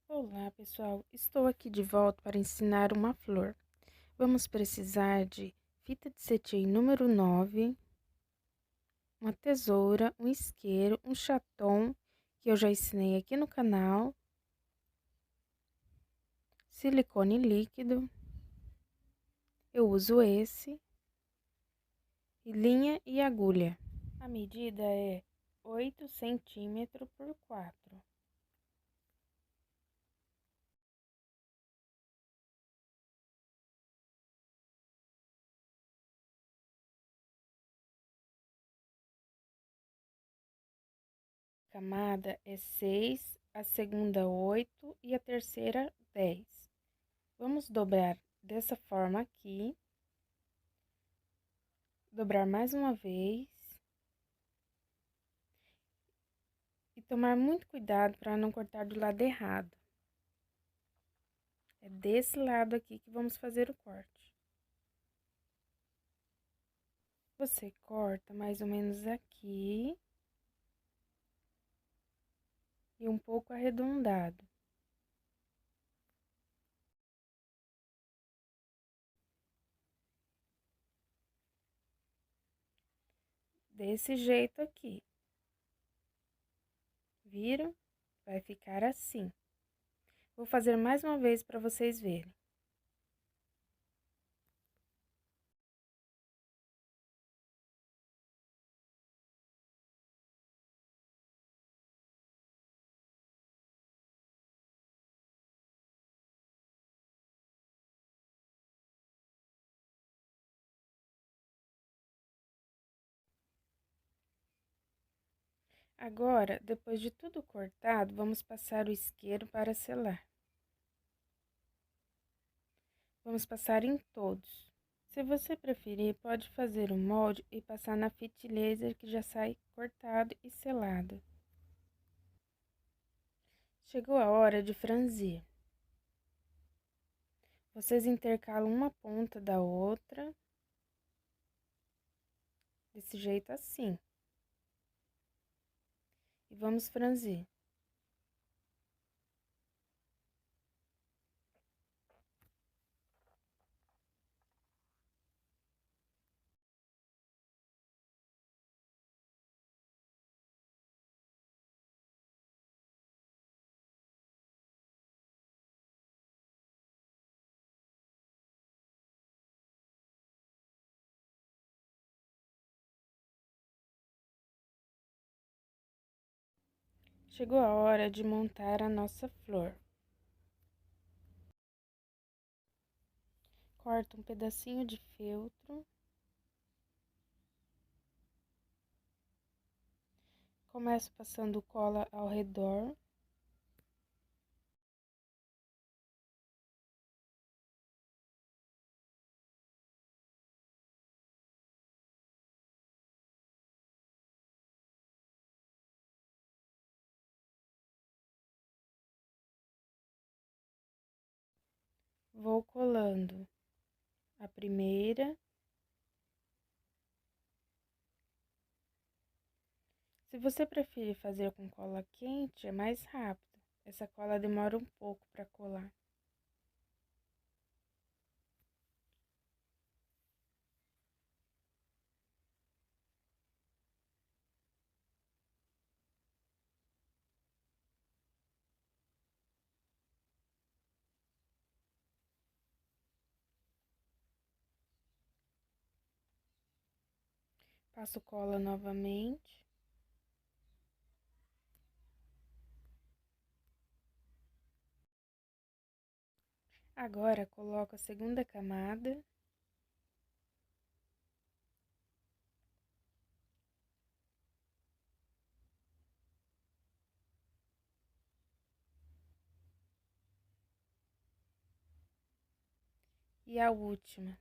Olá, pessoal! Estou aqui de volta para ensinar uma flor. Vamos precisar de fita de cetim número 9, uma tesoura, um isqueiro, um chaton, que eu já ensinei aqui no canal, silicone líquido, eu uso esse, e linha e agulha. A medida é 8 centímetros por 4. A camada é 6, a segunda 8 e a terceira 10. Vamos dobrar dessa forma aqui, dobrar mais uma vez e tomar muito cuidado para não cortar do lado errado. É desse lado aqui que vamos fazer o corte. Você corta mais ou menos aqui e um pouco arredondado. Desse jeito aqui. Viram? Vai ficar assim. Vou fazer mais uma vez para vocês verem. Agora, depois de tudo cortado, vamos passar o isqueiro para selar. Vamos passar em todos. Se você preferir, pode fazer o molde e passar na fita laser que já sai cortado e selado. Chegou a hora de franzir. Vocês intercalam uma ponta da outra, desse jeito assim. E vamos franzir. Chegou a hora de montar a nossa flor. Corta um pedacinho de feltro. Começo passando cola ao redor. Vou colando a primeira. Se você preferir fazer com cola quente, é mais rápido. Essa cola demora um pouco para colar. Passo cola novamente. Agora, coloco a segunda camada. E a última.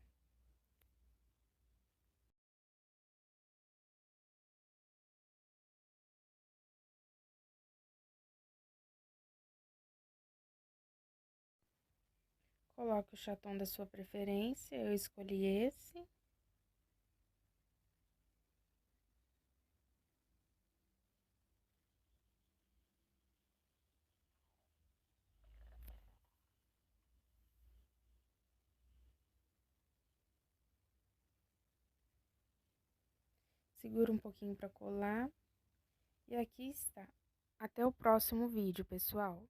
Coloque o chaton da sua preferência, eu escolhi esse. segura um pouquinho para colar. E aqui está. Até o próximo vídeo, pessoal!